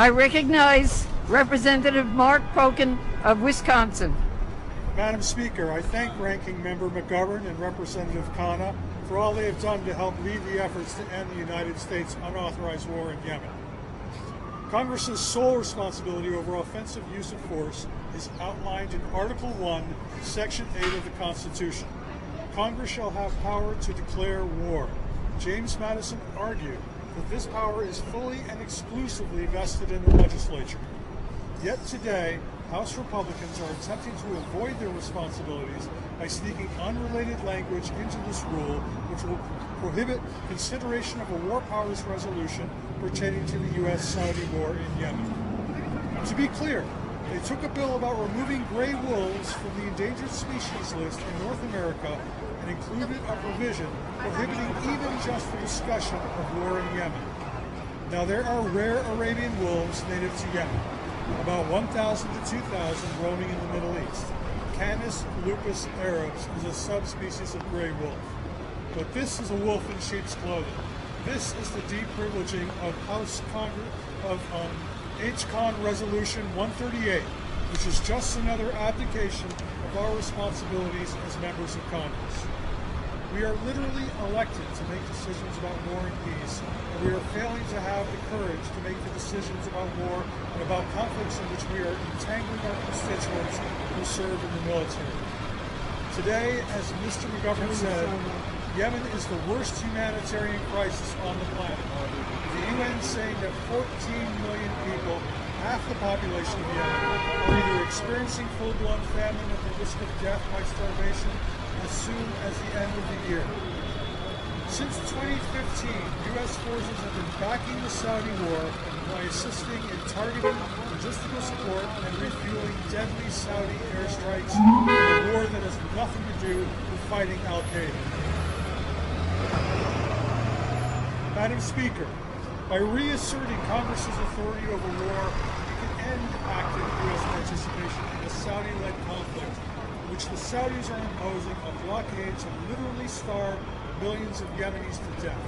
I recognize Representative Mark Pocan of Wisconsin. Madam Speaker, I thank Ranking Member McGovern and Representative Khanna for all they have done to help lead the efforts to end the United States' unauthorized war in Yemen. Congress's sole responsibility over offensive use of force is outlined in Article 1, Section 8 of the Constitution. Congress shall have power to declare war. James Madison argued that this power is fully and exclusively vested in the legislature. Yet today, House Republicans are attempting to avoid their responsibilities by sneaking unrelated language into this rule, which will prohibit consideration of a war powers resolution pertaining to the U.S.-Saudi war in Yemen. To be clear, they took a bill about removing gray wolves from the endangered species list in North America and included a provision prohibiting even just the discussion of war in Yemen. Now, there are rare Arabian wolves native to Yemen, about 1,000 to 2,000 roaming in the Middle East. Canis lupus arabs is a subspecies of gray wolf. But this is a wolf in sheep's clothing. This is the deprivileging of HCON Resolution 138, which is just another abdication of our responsibilities as members of Congress. We are literally elected to make decisions about war and peace, and we are failing to have the courage to make the decisions about war and about conflicts in which we are entangling our constituents who serve in the military. Today, as Mr. McGovern said, Yemen is the worst humanitarian crisis on the planet. The UN saying that 14 million people, half the population of Yemen, are either experiencing full-blown famine at the risk of death by starvation as soon as the end of the year. Since 2015, U.S. forces have been backing the Saudi war by assisting in targeting logistical support and refueling deadly Saudi airstrikes in a war that has nothing to do with fighting Al-Qaeda. Madam Speaker, by reasserting Congress's authority over war, we can end active U.S. participation in a Saudi-led conflict in which the Saudis are imposing a blockade to literally starve millions of Yemenis to death.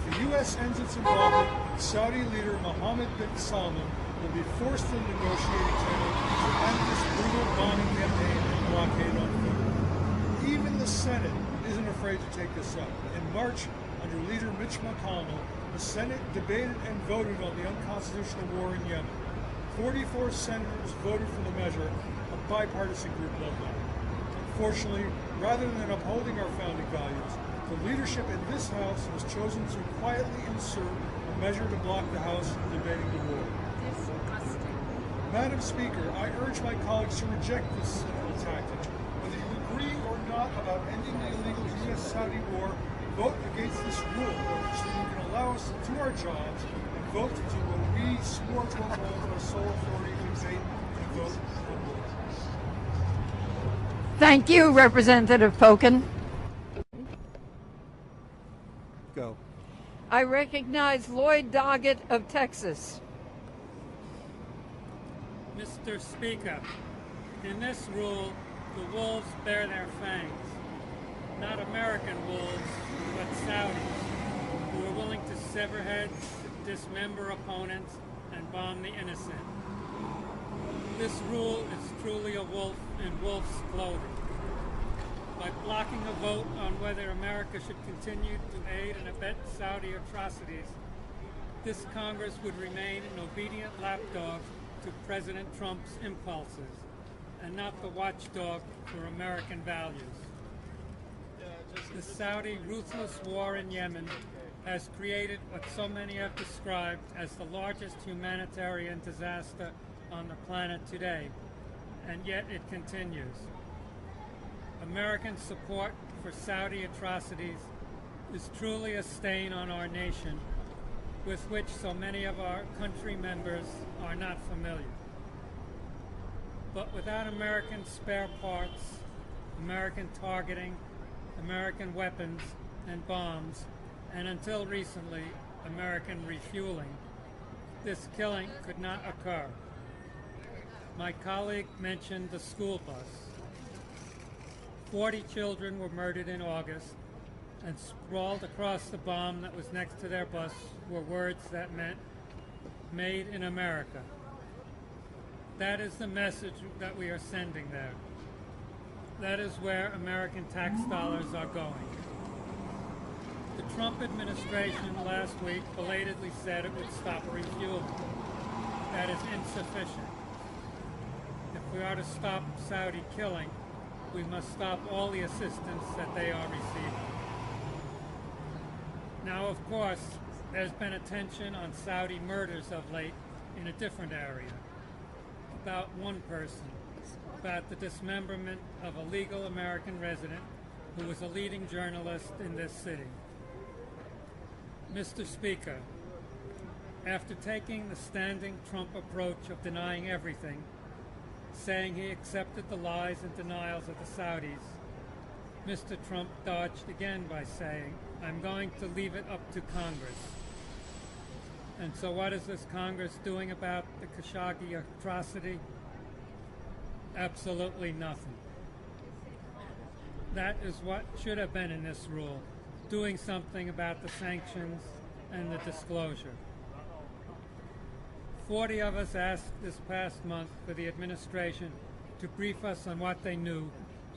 If the U.S. ends its involvement, Saudi leader Mohammed bin Salman will be forced to the negotiating table to end this brutal bombing campaign and blockade on food. Even the Senate isn't afraid to take this up. In March, under leader Mitch McConnell, the Senate debated and voted on the unconstitutional war in Yemen. 44 senators voted for the measure, a bipartisan group led that. Unfortunately, rather than upholding our founding values, the leadership in this House has chosen to quietly insert a measure to block the House from debating the war. Disgusting. Madam Speaker, I urge my colleagues to reject this cynical tactic. Whether you agree or not about ending the illegal U.S.-Saudi war, vote against this rule so you can allow us to do our jobs and vote to do what we swore to uphold our sole authority to debate and vote for war. Thank you, Representative Pocan. Go. I recognize Lloyd Doggett of Texas. Mr. Speaker, in this rule, the wolves bear their fangs. Not American wolves, but Saudis, who are willing to sever heads, dismember opponents, and bomb the innocent. This rule is truly a wolf in wolf's clothing. By blocking a vote on whether America should continue to aid and abet Saudi atrocities, this Congress would remain an obedient lapdog to President Trump's impulses, and not the watchdog for American values. The Saudi ruthless war in Yemen has created what so many have described as the largest humanitarian disaster on the planet today, and yet it continues. American support for Saudi atrocities is truly a stain on our nation, with which so many of our country members are not familiar. But without American spare parts, American targeting, American weapons and bombs, and until recently, American refueling, this killing could not occur. My colleague mentioned the school bus. 40 children were murdered in August, and sprawled across the bomb that was next to their bus were words that meant made in America. That is the message that we are sending there. That is where American tax dollars are going. The Trump administration last week belatedly said it would stop refueling. That is insufficient. If we are to stop Saudi killing, we must stop all the assistance that they are receiving. Now, of course, there's been attention on Saudi murders of late in a different area. About one person, about the dismemberment of a legal American resident who was a leading journalist in this city. Mr. Speaker, after taking the standing Trump approach of denying everything, saying he accepted the lies and denials of the Saudis, Mr. Trump dodged again by saying, "I'm going to leave it up to Congress." And so what is this Congress doing about the Khashoggi atrocity? Absolutely nothing. That is what should have been in this rule, doing something about the sanctions and the disclosure. 40 of us asked this past month for the administration to brief us on what they knew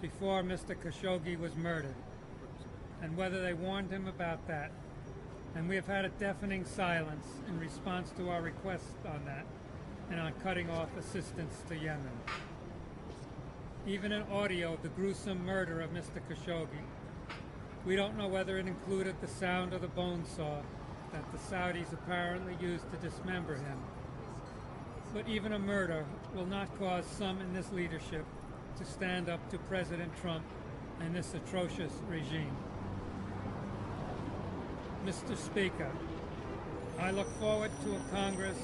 before Mr. Khashoggi was murdered, and whether they warned him about that. And we have had a deafening silence in response to our requests on that and on cutting off assistance to Yemen. Even in audio of the gruesome murder of Mr. Khashoggi, we don't know whether it included the sound of the bone saw that the Saudis apparently used to dismember him. But even a murder will not cause some in this leadership to stand up to President Trump and this atrocious regime. Mr. Speaker, I look forward to a Congress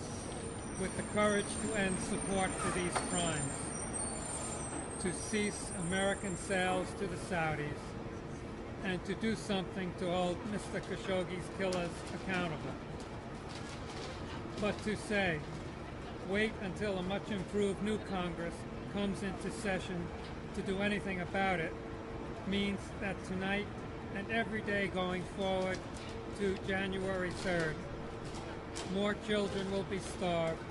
with the courage to end support for these crimes, to cease American sales to the Saudis, and to do something to hold Mr. Khashoggi's killers accountable. But to say, wait until a much improved new Congress comes into session to do anything about it, means that tonight and every day going forward to January 3rd, more children will be starved,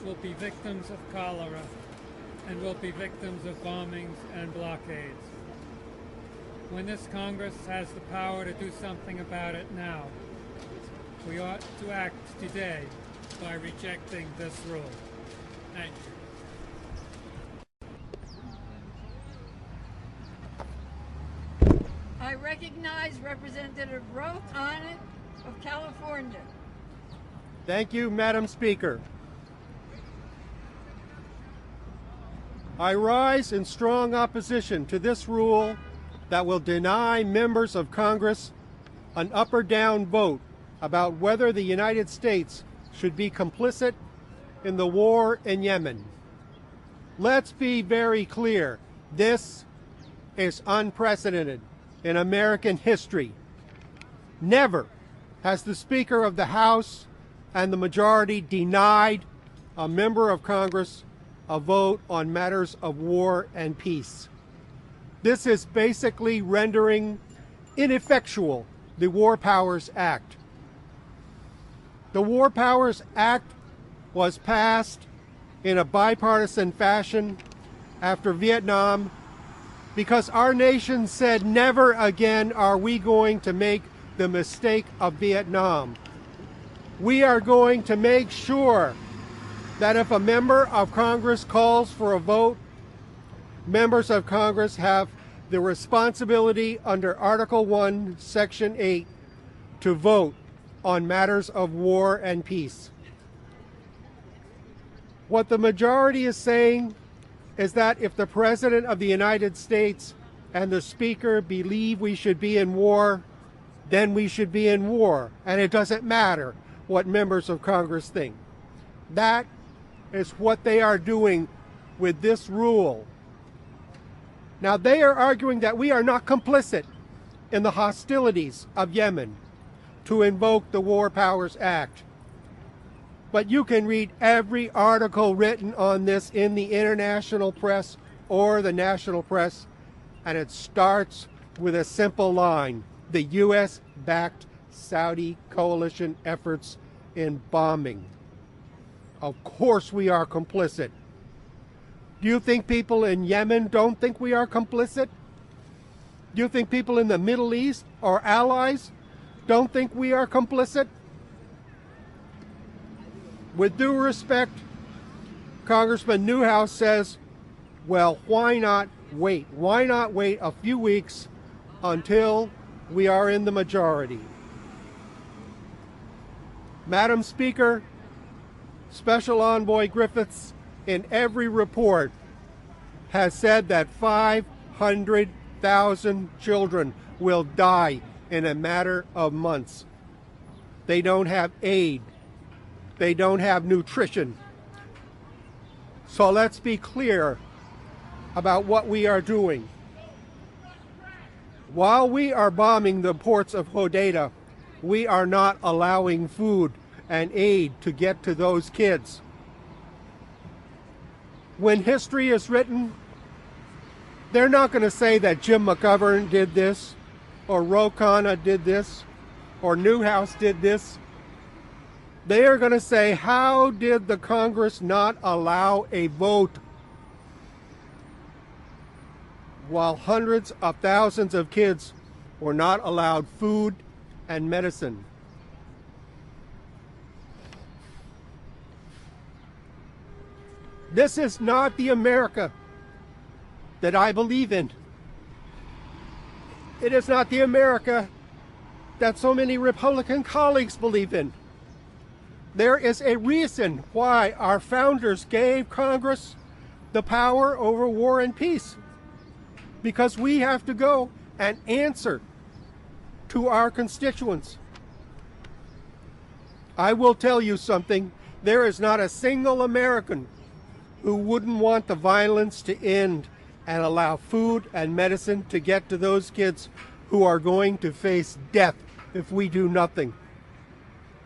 will be victims of cholera, and will be victims of bombings and blockades. When this Congress has the power to do something about it now, we ought to act today by rejecting this rule. Thank you. I recognize Representative Roth Arnott of California. Thank you, Madam Speaker. I rise in strong opposition to this rule that will deny members of Congress an up or down vote about whether the United States should be complicit in the war in Yemen. Let's be very clear. This is unprecedented in American history. Never has the Speaker of the House and the majority denied a member of Congress a vote on matters of war and peace. This is basically rendering ineffectual the War Powers Act. The War Powers Act was passed in a bipartisan fashion after Vietnam because our nation said never again are we going to make the mistake of Vietnam. We are going to make sure that if a member of Congress calls for a vote, members of Congress have the responsibility under Article 1, Section 8 to vote on matters of war and peace. What the majority is saying is that if the President of the United States and the Speaker believe we should be in war, then we should be in war, and it doesn't matter what members of Congress think. That is what they are doing with this rule. Now, they are arguing that we are not complicit in the hostilities of Yemen to invoke the War Powers Act. But you can read every article written on this in the international press or the national press, and it starts with a simple line: the U.S. backed Saudi coalition efforts in bombing Of course we are complicit. Do you think people in Yemen don't think we are complicit? Do you think people in the Middle East, our allies, don't think we are complicit? With due respect, Congressman Newhouse says, well, why not wait? Why not wait a few weeks until we are in the majority? Madam Speaker, Special Envoy Griffiths in every report has said that 500,000 children will die in a matter of months. They don't have aid. They don't have nutrition. So let's be clear about what we are doing. While we are bombing the ports of Hodeidah, we are not allowing food and aid to get to those kids. When history is written, they're not going to say that Jim McGovern did this, or Ro Khanna did this, or Newhouse did this. They are going to say, how did the Congress not allow a vote while hundreds of thousands of kids were not allowed food and medicine? This is not the America that I believe in. It is not the America that so many Republican colleagues believe in. There is a reason why our founders gave Congress the power over war and peace. Because we have to go and answer to our constituents. I will tell you something. There is not a single American who wouldn't want the violence to end and allow food and medicine to get to those kids who are going to face death if we do nothing.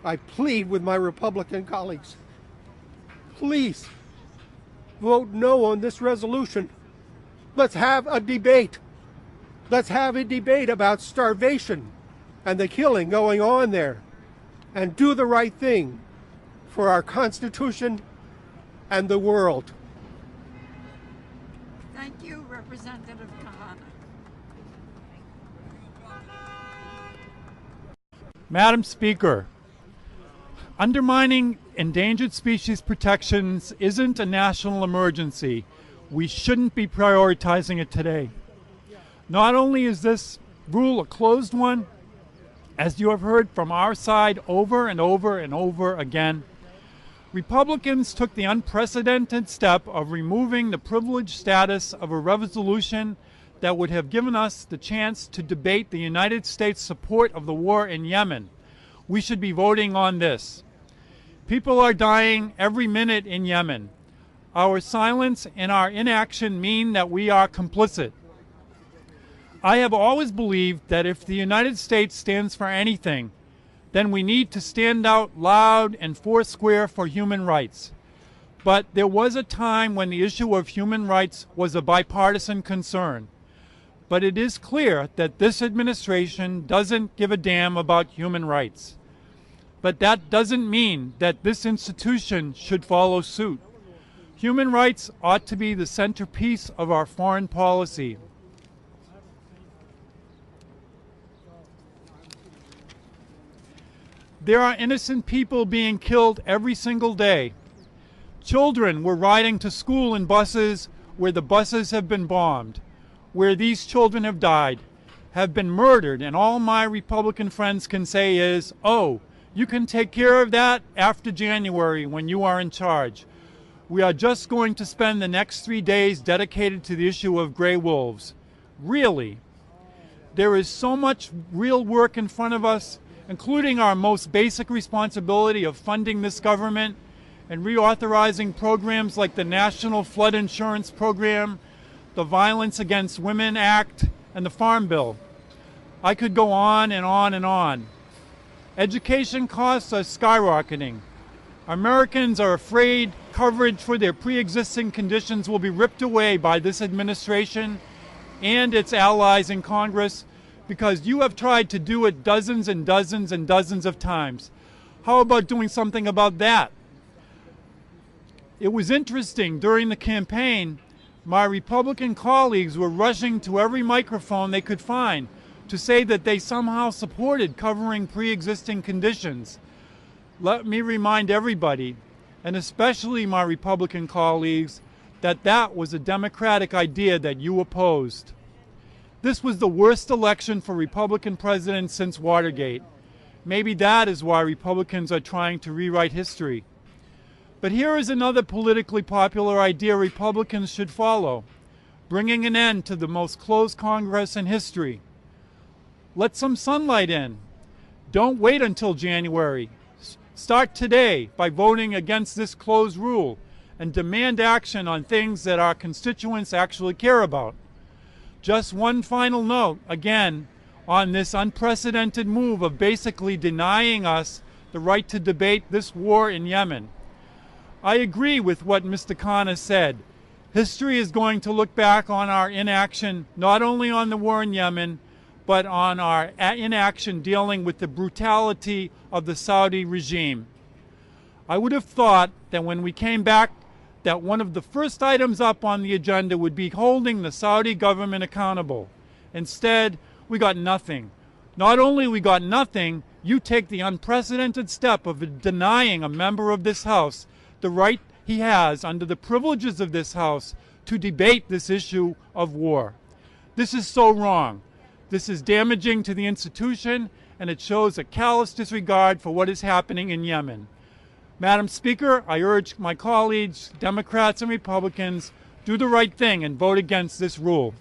I plead with my Republican colleagues, please vote no on this resolution. Let's have a debate. Let's have a debate about starvation and the killing going on there, and do the right thing for our Constitution and the world. Thank you, Representative Kahana. Madam Speaker, undermining endangered species protections isn't a national emergency. We shouldn't be prioritizing it today. Not only is this rule a closed one, as you have heard from our side over and over and over again, Republicans took the unprecedented step of removing the privileged status of a resolution that would have given us the chance to debate the United States' support of the war in Yemen. We should be voting on this. People are dying every minute in Yemen. Our silence and our inaction mean that we are complicit. I have always believed that if the United States stands for anything, then we need to stand out loud and foursquare for human rights. But there was a time when the issue of human rights was a bipartisan concern. But it is clear that this administration doesn't give a damn about human rights. But that doesn't mean that this institution should follow suit. Human rights ought to be the centerpiece of our foreign policy. There are innocent people being killed every single day. Children were riding to school in buses where the buses have been bombed, where these children have died, have been murdered, and all my Republican friends can say is, oh, you can take care of that after January when you are in charge. We are just going to spend the next 3 days dedicated to the issue of gray wolves. Really? There is so much real work in front of us, including our most basic responsibility of funding this government and reauthorizing programs like the National Flood Insurance Program, the Violence Against Women Act, and the Farm Bill. I could go on and on and on. Education costs are skyrocketing. Americans are afraid coverage for their pre-existing conditions will be ripped away by this administration and its allies in Congress because you have tried to do it dozens and dozens and dozens of times. How about doing something about that? It was interesting, during the campaign, my Republican colleagues were rushing to every microphone they could find to say that they somehow supported covering pre-existing conditions. Let me remind everybody, and especially my Republican colleagues, that that was a Democratic idea that you opposed. This was the worst election for Republican presidents since Watergate. Maybe that is why Republicans are trying to rewrite history. But here is another politically popular idea Republicans should follow, bringing an end to the most closed Congress in history. Let some sunlight in. Don't wait until January. Start today by voting against this closed rule and demand action on things that our constituents actually care about. Just one final note, again, on this unprecedented move of basically denying us the right to debate this war in Yemen. I agree with what Mr. Khanna said. History is going to look back on our inaction, not only on the war in Yemen, but on our inaction dealing with the brutality of the Saudi regime. I would have thought that when we came back, that one of the first items up on the agenda would be holding the Saudi government accountable. Instead, we got nothing. Not only we got nothing, you take the unprecedented step of denying a member of this House the right he has under the privileges of this House to debate this issue of war. This is so wrong. This is damaging to the institution, and it shows a callous disregard for what is happening in Yemen. Madam Speaker, I urge my colleagues, Democrats and Republicans, do the right thing and vote against this rule.